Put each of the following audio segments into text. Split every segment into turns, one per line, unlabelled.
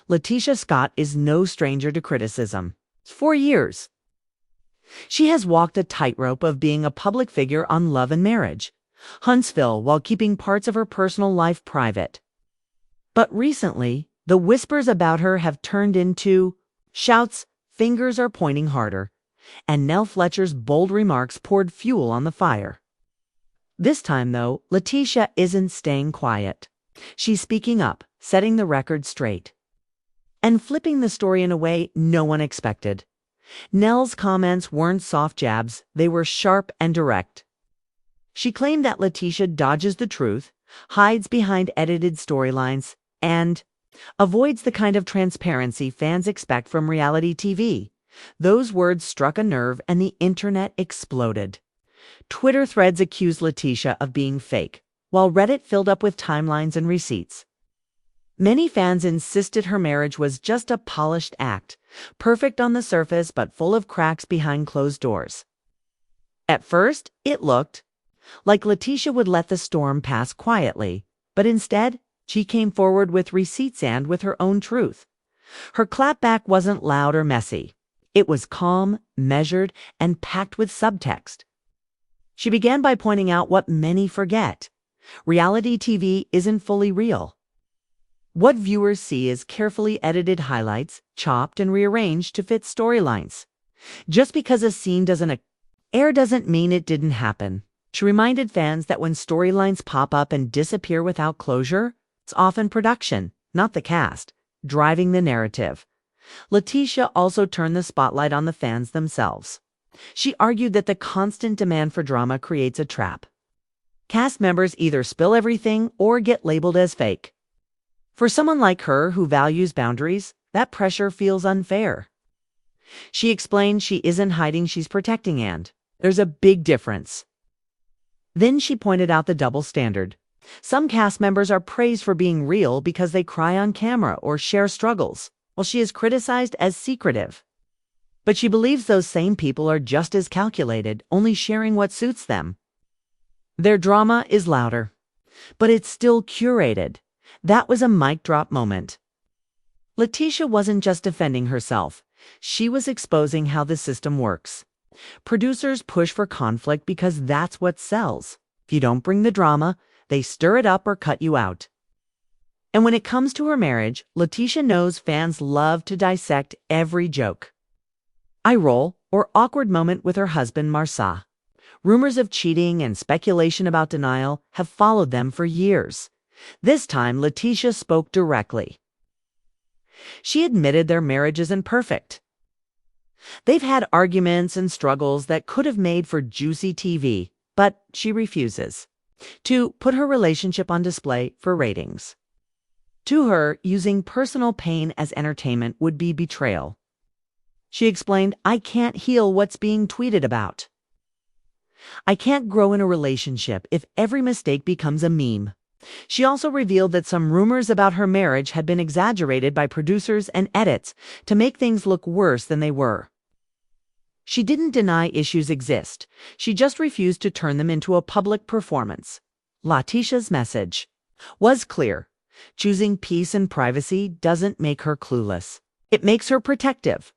LaTisha Scott is no stranger to criticism. For years, she has walked a tightrope of being a public figure on love and marriage, Huntsville, while keeping parts of her personal life private. But recently, the whispers about her have turned into shouts, fingers are pointing harder, and Nell Fletcher's bold remarks poured fuel on the fire. This time, though, LaTisha isn't staying quiet. She's speaking up, setting the record straight, and flipping the story in a way no one expected. Nell's comments weren't soft jabs, they were sharp and direct. She claimed that LaTisha dodges the truth, hides behind edited storylines, and avoids the kind of transparency fans expect from reality TV. Those words struck a nerve and the internet exploded. Twitter threads accused LaTisha of being fake, while Reddit filled up with timelines and receipts. Many fans insisted her marriage was just a polished act, perfect on the surface but full of cracks behind closed doors. At first, it looked like LaTisha would let the storm pass quietly, but instead, she came forward with receipts and with her own truth. Her clapback wasn't loud or messy. It was calm, measured, and packed with subtext. She began by pointing out what many forget. Reality TV isn't fully real. What viewers see is carefully edited highlights, chopped and rearranged to fit storylines. Just because a scene doesn't air doesn't mean it didn't happen. She reminded fans that when storylines pop up and disappear without closure, it's often production, not the cast, driving the narrative. LaTisha also turned the spotlight on the fans themselves. She argued that the constant demand for drama creates a trap. Cast members either spill everything or get labeled as fake. For someone like her who values boundaries, that pressure feels unfair. She explained she isn't hiding, she's protecting, and there's a big difference. Then she pointed out the double standard. Some cast members are praised for being real because they cry on camera or share struggles, while she is criticized as secretive. But she believes those same people are just as calculated, only sharing what suits them. Their drama is louder, but it's still curated. That was a mic drop moment. LaTisha wasn't just defending herself. She was exposing how the system works. Producers push for conflict because that's what sells. If you don't bring the drama, they stir it up or cut you out. And when it comes to her marriage, LaTisha knows fans love to dissect every joke. Eye roll or awkward moment with her husband Marsa. Rumors of cheating and speculation about denial have followed them for years. This time, LaTisha spoke directly. She admitted their marriage isn't perfect. They've had arguments and struggles that could have made for juicy TV, but she refuses to put her relationship on display for ratings. To her, using personal pain as entertainment would be betrayal. She explained, "I can't heal what's being tweeted about. I can't grow in a relationship if every mistake becomes a meme." She also revealed that some rumors about her marriage had been exaggerated by producers and edits to make things look worse than they were. She didn't deny issues exist. She just refused to turn them into a public performance. LaTisha's message was clear. Choosing peace and privacy doesn't make her clueless. It makes her protective.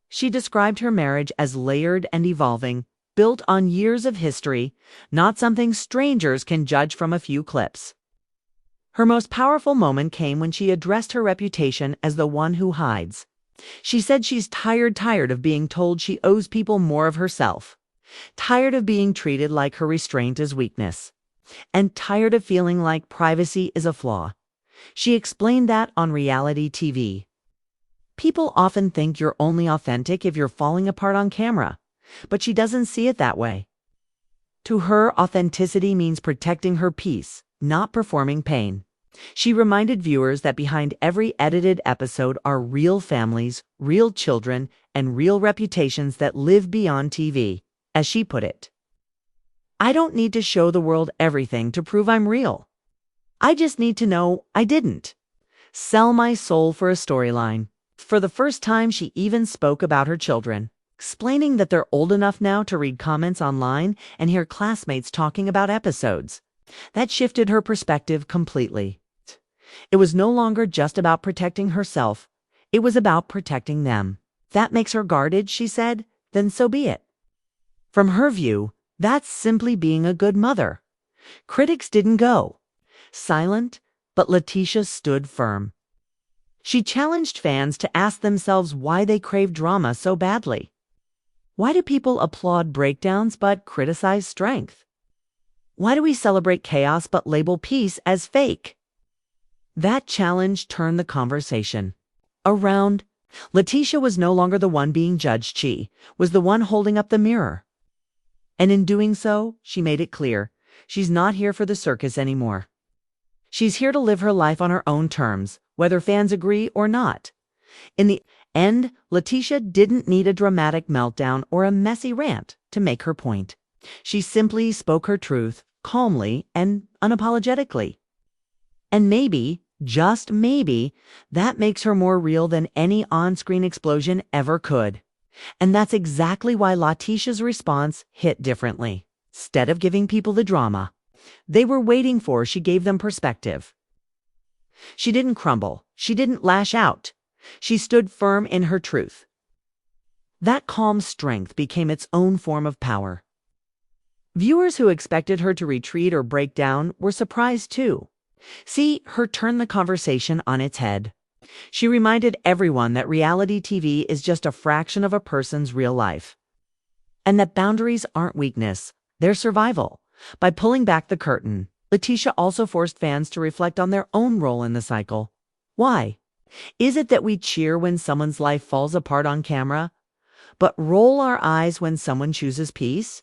She described her marriage as layered and evolving, built on years of history, not something strangers can judge from a few clips. Her most powerful moment came when she addressed her reputation as the one who hides. She said she's tired of being told she owes people more of herself, tired of being treated like her restraint is weakness, and tired of feeling like privacy is a flaw. She explained that on reality TV. People often think you're only authentic if you're falling apart on camera, but she doesn't see it that way. To her, authenticity means protecting her peace, not performing pain. She reminded viewers that behind every edited episode are real families, real children, and real reputations that live beyond TV, as she put it. "I don't need to show the world everything to prove I'm real. I just need to know I didn't sell my soul for a storyline." For the first time, she even spoke about her children, explaining that they're old enough now to read comments online and hear classmates talking about episodes. That shifted her perspective completely. It was no longer just about protecting herself. It was about protecting them. That makes her guarded, she said, then so be it. From her view, that's simply being a good mother. Critics didn't go silent, but LaTisha stood firm. She challenged fans to ask themselves why they crave drama so badly. Why do people applaud breakdowns but criticize strength? Why do we celebrate chaos but label peace as fake? That challenge turned the conversation around. LaTisha was no longer the one being judged. She was the one holding up the mirror. And in doing so, she made it clear she's not here for the circus anymore. She's here to live her life on her own terms, whether fans agree or not. In the end, LaTisha didn't need a dramatic meltdown or a messy rant to make her point. She simply spoke her truth, calmly and unapologetically. And maybe, just maybe, that makes her more real than any on-screen explosion ever could. And that's exactly why LaTisha's response hit differently. Instead of giving people the drama they were waiting for, she gave them perspective. She didn't crumble. She didn't lash out. She stood firm in her truth. That calm strength became its own form of power. Viewers who expected her to retreat or break down were surprised too. See, her turned the conversation on its head. She reminded everyone that reality TV is just a fraction of a person's real life. And that boundaries aren't weakness, they're survival. By pulling back the curtain, LaTisha also forced fans to reflect on their own role in the cycle. Why? Is it that we cheer when someone's life falls apart on camera, but roll our eyes when someone chooses peace?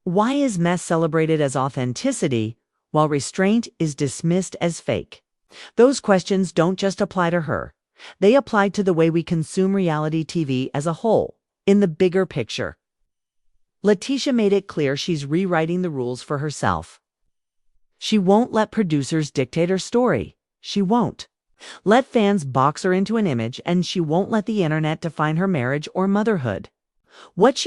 Why is mess celebrated as authenticity, while restraint is dismissed as fake? Those questions don't just apply to her. They apply to the way we consume reality TV as a whole, in the bigger picture. LaTisha made it clear she's rewriting the rules for herself. She won't let producers dictate her story. She won't let fans box her into an image, and she won't let the internet define her marriage or motherhood. What she